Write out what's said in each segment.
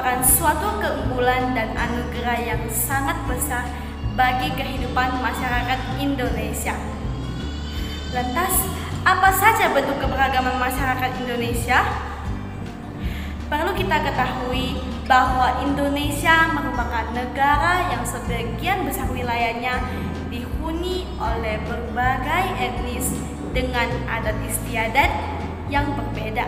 merupakan suatu keunggulan dan anugerah yang sangat besar bagi kehidupan masyarakat Indonesia. Lantas, apa saja bentuk keberagaman masyarakat Indonesia? Perlu kita ketahui bahwa Indonesia merupakan negara yang sebagian besar wilayahnya dihuni oleh berbagai etnis dengan adat istiadat yang berbeda.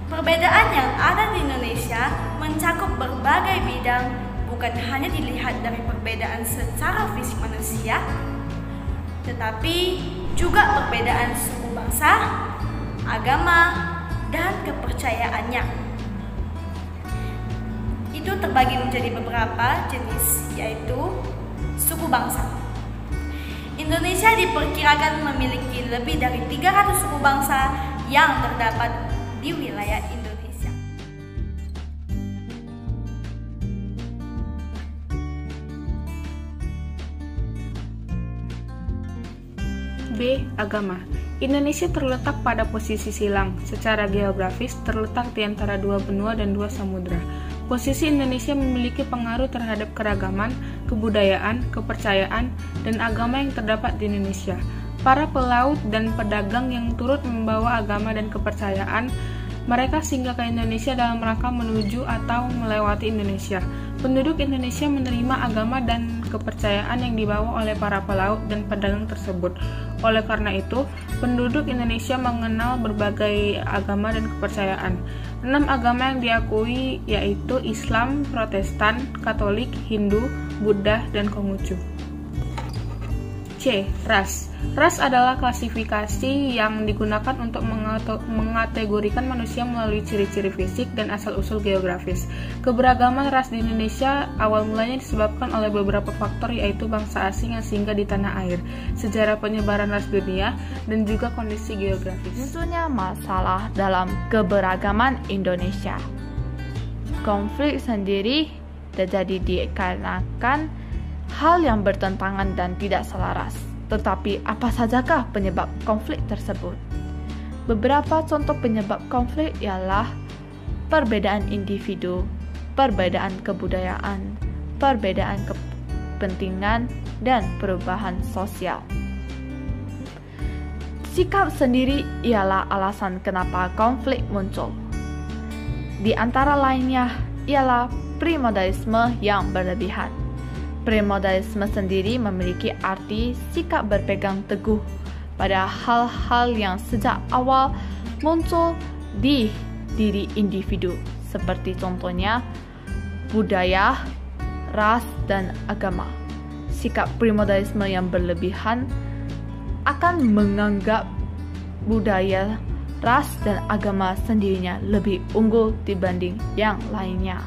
Perbedaan yang ada di Indonesia mencakup berbagai bidang, bukan hanya dilihat dari perbedaan secara fisik manusia, tetapi juga perbedaan suku bangsa, agama, dan kepercayaannya. Itu terbagi menjadi beberapa jenis, yaitu suku bangsa. Indonesia diperkirakan memiliki lebih dari 300 suku bangsa yang terdapat di wilayah Indonesia. B. Agama. Indonesia terletak pada posisi silang. Secara geografis terletak di antara dua benua dan dua samudra. Posisi Indonesia memiliki pengaruh terhadap keragaman, kebudayaan, kepercayaan, dan agama yang terdapat di Indonesia. Para pelaut dan pedagang yang turut membawa agama dan kepercayaan mereka singgah ke Indonesia dalam rangka menuju atau melewati Indonesia. Penduduk Indonesia menerima agama dan kepercayaan yang dibawa oleh para pelaut dan pedagang tersebut. Oleh karena itu, penduduk Indonesia mengenal berbagai agama dan kepercayaan. 6 agama yang diakui yaitu Islam, Protestan, Katolik, Hindu, Buddha, dan Konghucu. C. Ras. Ras adalah klasifikasi yang digunakan untuk mengategorikan manusia melalui ciri-ciri fisik dan asal-usul geografis. Keberagaman ras di Indonesia awal mulanya disebabkan oleh beberapa faktor, yaitu bangsa asing yang singgah di tanah air, sejarah penyebaran ras dunia, dan juga kondisi geografis. Munculnya masalah dalam keberagaman Indonesia. Konflik sendiri terjadi dikarenakan hal yang bertentangan dan tidak selaras. Tetapi apa sajakah penyebab konflik tersebut? Beberapa contoh penyebab konflik ialah perbedaan individu, perbedaan kebudayaan, perbedaan kepentingan, dan perubahan sosial. Sikap sendiri ialah alasan kenapa konflik muncul. Di antara lainnya ialah primordialisme yang berlebihan. Primordialisme sendiri memiliki arti sikap berpegang teguh pada hal-hal yang sejak awal muncul di diri individu, seperti contohnya budaya, ras, dan agama. Sikap primordialisme yang berlebihan akan menganggap budaya, ras, dan agama sendirinya lebih unggul dibanding yang lainnya.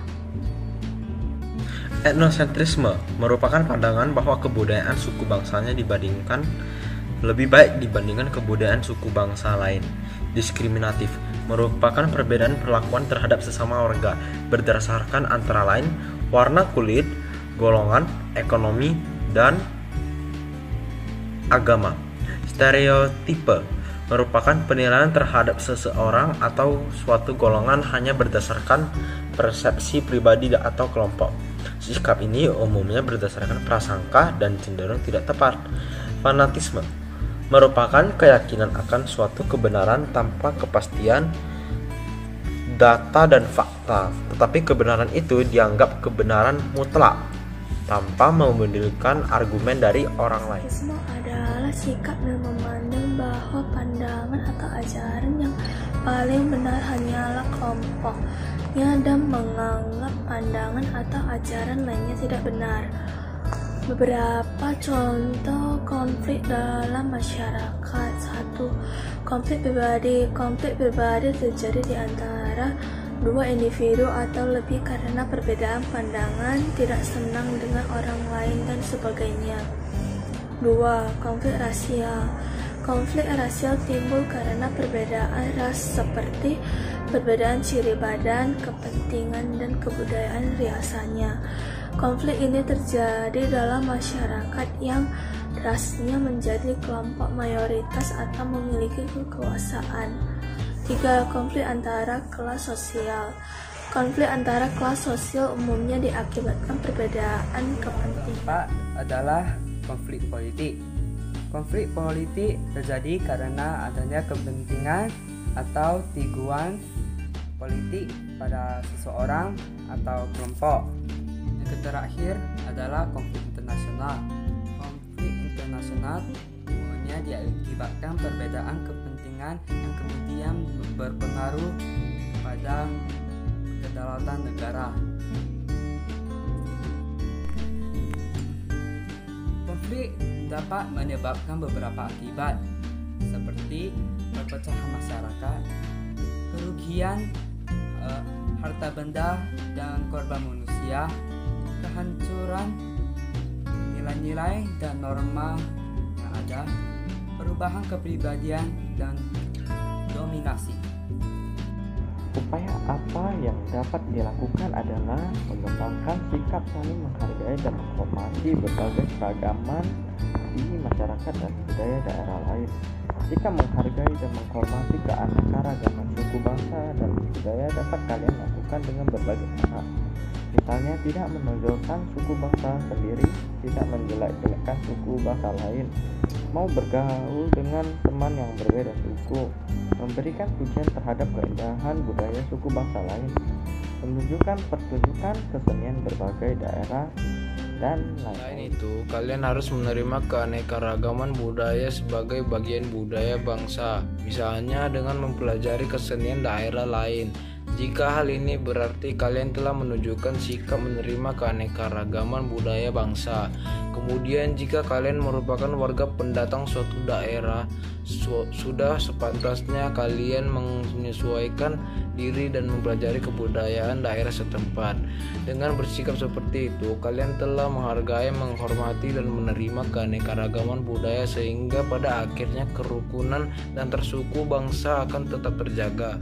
Etnosentrisme merupakan pandangan bahwa kebudayaan suku bangsanya lebih baik dibandingkan kebudayaan suku bangsa lain. Diskriminatif merupakan perbedaan perlakuan terhadap sesama warga berdasarkan antara lain warna kulit, golongan, ekonomi, dan agama. Stereotipe merupakan penilaian terhadap seseorang atau suatu golongan hanya berdasarkan persepsi pribadi atau kelompok. Sikap ini umumnya berdasarkan prasangka dan cenderung tidak tepat. Fanatisme merupakan keyakinan akan suatu kebenaran tanpa kepastian data dan fakta, tetapi kebenaran itu dianggap kebenaran mutlak tanpa mempedulikan argumen dari orang lain. Fanatisme adalah sikap yang memandang bahwa pandangan atau ajaran yang paling benar hanyalah kelompoknya dan menganggap pandangan atau ajaran lainnya tidak benar. Beberapa contoh konflik dalam masyarakat. 1. Konflik pribadi. Konflik pribadi terjadi di antara dua individu atau lebih karena perbedaan pandangan, tidak senang dengan orang lain, dan sebagainya. 2. Konflik rasial. Konflik rasial timbul karena perbedaan ras seperti perbedaan ciri badan, kepentingan, dan kebudayaan riasannya. Konflik ini terjadi dalam masyarakat yang rasnya menjadi kelompok mayoritas atau memiliki kekuasaan. 3. Konflik antara kelas sosial. Konflik antara kelas sosial umumnya diakibatkan perbedaan kepentingan. Keempat adalah konflik politik. Konflik politik terjadi karena adanya kepentingan atau tujuan politik pada seseorang atau kelompok. Yang terakhir adalah konflik internasional. Konflik internasional umumnya diakibatkan perbedaan kepentingan yang kemudian berpengaruh pada kedaulatan negara. Konflik dapat menyebabkan beberapa akibat, seperti perpecahan masyarakat, kerugian harta benda dan korban manusia, kehancuran nilai-nilai dan norma yang ada, perubahan kepribadian, dan dominasi. Upaya apa yang dapat dilakukan adalah mengembangkan sikap saling menghargai dan menghormati berbagai keragaman di masyarakat dan budaya daerah lain. Jika menghargai dan menghormati keanekaragaman suku bangsa dan budaya dapat kalian lakukan dengan berbagai cara. Misalnya tidak menonjolkan suku bangsa sendiri, tidak menjelek-jelekkan suku bangsa lain, mau bergaul dengan teman yang berbeda suku, memberikan pujian terhadap keindahan budaya suku bangsa lain, menunjukkan pertunjukan kesenian berbagai daerah, dan lain-lain. Selain itu, kalian harus menerima keanekaragaman budaya sebagai bagian budaya bangsa, misalnya dengan mempelajari kesenian daerah lain. Jika hal ini berarti kalian telah menunjukkan sikap menerima keanekaragaman budaya bangsa. Kemudian jika kalian merupakan warga pendatang suatu daerah, sudah sepantasnya kalian menyesuaikan diri dan mempelajari kebudayaan daerah setempat. Dengan bersikap seperti itu, kalian telah menghargai, menghormati, dan menerima keanekaragaman budaya sehingga pada akhirnya kerukunan dan tersuku bangsa akan tetap terjaga.